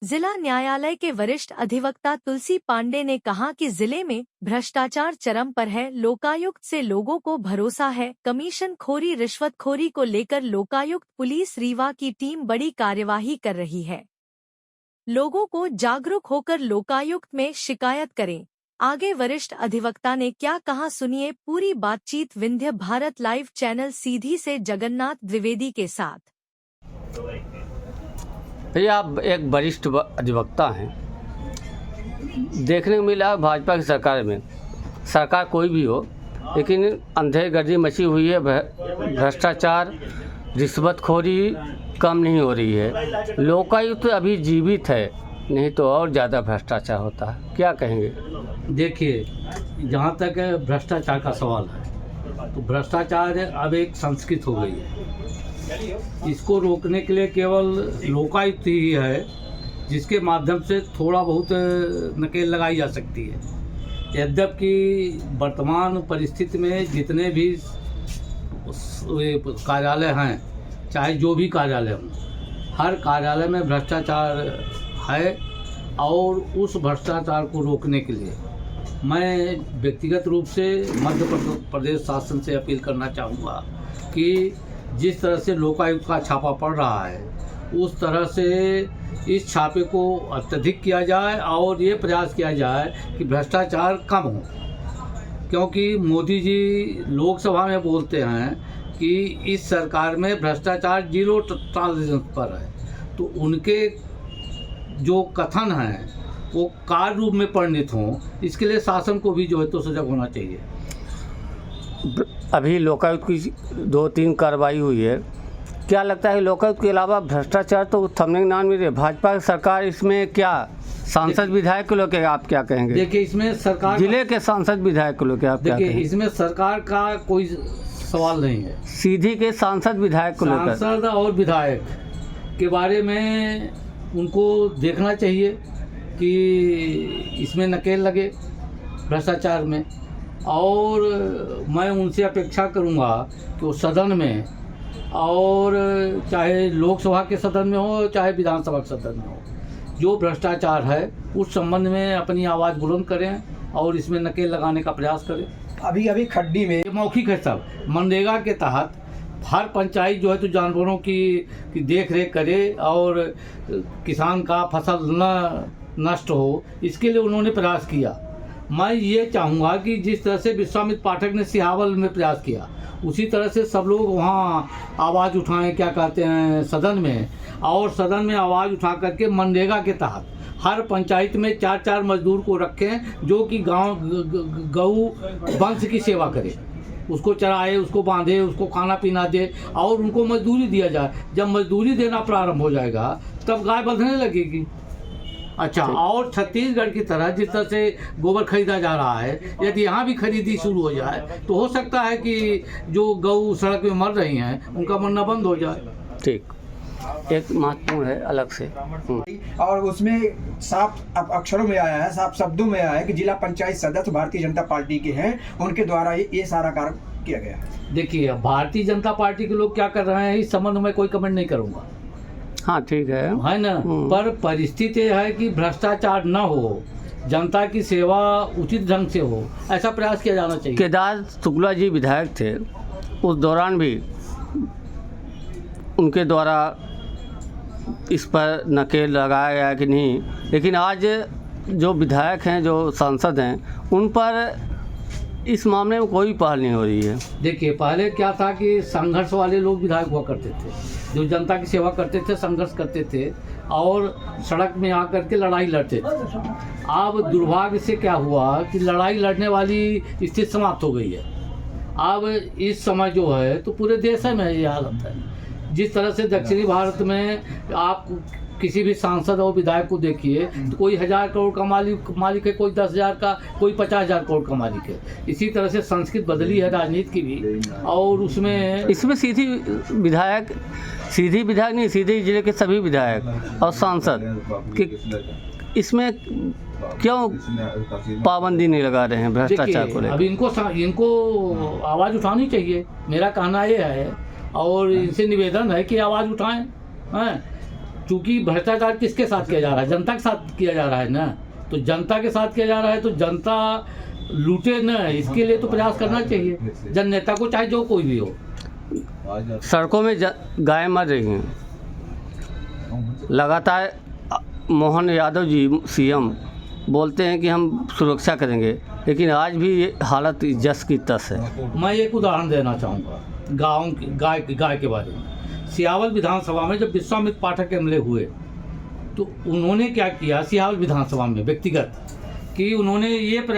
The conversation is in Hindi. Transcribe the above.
जिला न्यायालय के वरिष्ठ अधिवक्ता तुलसी पांडे ने कहा कि जिले में भ्रष्टाचार चरम पर है। लोकायुक्त से लोगों को भरोसा है। कमीशन खोरी रिश्वतखोरी को लेकर लोकायुक्त पुलिस रीवा की टीम बड़ी कार्यवाही कर रही है। लोगों को जागरूक होकर लोकायुक्त में शिकायत करें। आगे वरिष्ठ अधिवक्ता ने क्या कहा, सुनिए पूरी बातचीत विंध्य भारत लाइव चैनल सीधी से जगन्नाथ द्विवेदी के साथ। भैया आप एक वरिष्ठ अधिवक्ता हैं, देखने को मिला भाजपा की सरकार में, सरकार कोई भी हो लेकिन अंधेरगर्दी मची हुई है, भ्रष्टाचार रिश्वतखोरी कम नहीं हो रही है। लोकायुक्त अभी जीवित है, नहीं तो और ज़्यादा भ्रष्टाचार होता है। क्या कहेंगे? देखिए, जहाँ तक भ्रष्टाचार का सवाल है तो भ्रष्टाचार अब एक संस्कृति हो गई है। इसको रोकने के लिए केवल लोकायुक्त ही है जिसके माध्यम से थोड़ा बहुत नकेल लगाई जा सकती है। यद्यपि वर्तमान परिस्थिति में जितने भी कार्यालय हैं, चाहे जो भी कार्यालय हों, हर कार्यालय में भ्रष्टाचार है। और उस भ्रष्टाचार को रोकने के लिए मैं व्यक्तिगत रूप से मध्य प्रदेश शासन से अपील करना चाहूँगा कि जिस तरह से लोकायुक्त का छापा पड़ रहा है, उस तरह से इस छापे को अत्यधिक किया जाए और ये प्रयास किया जाए कि भ्रष्टाचार कम हो। क्योंकि मोदी जी लोकसभा में बोलते हैं कि इस सरकार में भ्रष्टाचार 0 टॉलरेंस पर है, तो उनके जो कथन हैं वो कार्य रूप में परिणित हों, इसके लिए शासन को भी जो है तो सजग होना चाहिए। अभी लोकायुक्त की 2-3 कार्रवाई हुई है, क्या लगता है लोकायुक्त के अलावा भ्रष्टाचार तो थमने का नाम नहीं है? भाजपा की सरकार इसमें क्या सांसद विधायक को लेकर आप क्या कहेंगे? देखिए, इसमें सरकार जिले के सांसद विधायक को लेकर आप क्या कहेंगे? इसमें सरकार का कोई सवाल नहीं है। सीधी के सांसद विधायक को लेकर, सांसद और विधायक के बारे में उनको देखना चाहिए कि इसमें नकेल लगे भ्रष्टाचार में। और मैं उनसे अपेक्षा करूंगा कि वो सदन में, और चाहे लोकसभा के सदन में हो चाहे विधानसभा के सदन में हो, जो भ्रष्टाचार है उस संबंध में अपनी आवाज़ बुलंद करें और इसमें नकेल लगाने का प्रयास करें। अभी खड्डी में मौखिक है सब। मनरेगा के तहत हर पंचायत जो है तो जानवरों की देख रेख करे और किसान का फसल न नष्ट हो, इसके लिए उन्होंने प्रयास किया। मैं ये चाहूँगा कि जिस तरह से विश्वामित्र पाठक ने सिहावल में प्रयास किया, उसी तरह से सब लोग वहाँ आवाज़ उठाएं, क्या कहते हैं, सदन में, और सदन में आवाज़ उठा करके मनरेगा के तहत हर पंचायत में 4-4 मजदूर को रखें जो कि गांव गऊ वंश की सेवा करे, उसको चराए, उसको बांधे, उसको खाना पीना दे और उनको मजदूरी दिया जाए। जब मजदूरी देना प्रारंभ हो जाएगा तब गाय बंधने लगेगी। अच्छा, और छत्तीसगढ़ की तरह जिस तरह से गोबर खरीदा जा रहा है, यदि यहाँ भी खरीदी शुरू हो जाए तो हो सकता है कि जो गऊ सड़क में मर रही हैं उनका मरना बंद हो जाए। ठीक, एक महत्वपूर्ण है अलग से। और उसमें साफ अक्षरों में आया है, साफ शब्दों में आया है कि जिला पंचायत सदस्य भारतीय जनता पार्टी के हैं, उनके द्वारा ये सारा कार्य किया गया। देखिए, भारतीय जनता पार्टी के लोग क्या कर रहे हैं इस संबंध में कोई कमेंट नहीं करूँगा। हाँ ठीक है ना, पर परिस्थिति है कि भ्रष्टाचार न हो, जनता की सेवा उचित ढंग से हो, ऐसा प्रयास किया जाना चाहिए। केदार शुक्ला जी विधायक थे, उस दौरान भी उनके द्वारा इस पर नकेल लगाया गया कि नहीं, लेकिन आज जो विधायक हैं, जो सांसद हैं, उन पर इस मामले में कोई पहल नहीं हो रही है। देखिए, पहले क्या था कि संघर्ष वाले लोग विधायक हुआ करते थे, जो जनता की सेवा करते थे, संघर्ष करते थे और सड़क में आकर के लड़ाई लड़ते थे। अब दुर्भाग्य से क्या हुआ कि लड़ाई लड़ने वाली स्थिति समाप्त हो गई है। अब इस समय जो है तो पूरे देश में ये हालत है। जिस तरह से दक्षिणी भारत में आप किसी भी सांसद और विधायक को देखिए तो कोई 1000 करोड़ का मालिक है, कोई 10,000 का, कोई 50,000 करोड़ का मालिक है। इसी तरह से संस्कृति बदली है राजनीति की भी, और इसमें सीधी विधायक नहीं, सीधे जिले के सभी विधायक और सांसद कि इसमें क्यों पाबंदी नहीं लगा रहे हैं भ्रष्टाचार को लेकर? अब इनको आवाज़ उठानी चाहिए, मेरा कहना ये है, और इनसे निवेदन है कि आवाज़ उठाएं। हैं, चूंकि भ्रष्टाचार किसके साथ किया जा रहा है, जनता के साथ किया जा रहा है ना, तो जनता के साथ किया जा रहा है तो जनता लूटे न, इसके लिए तो प्रयास करना चाहिए जन नेता को, चाहे जो कोई भी हो। सड़कों में गायें मर रही हैं लगातार। मोहन यादव जी सीएम बोलते हैं कि हम सुरक्षा करेंगे, लेकिन आज भी ये हालत जस की तस है। मैं एक उदाहरण देना चाहूँगा गाय के बारे में। सियावल विधानसभा में जब विश्वामित्र पाठक एमएलए हुए तो उन्होंने क्या किया सियावल विधानसभा में व्यक्तिगत, कि उन्होंने ये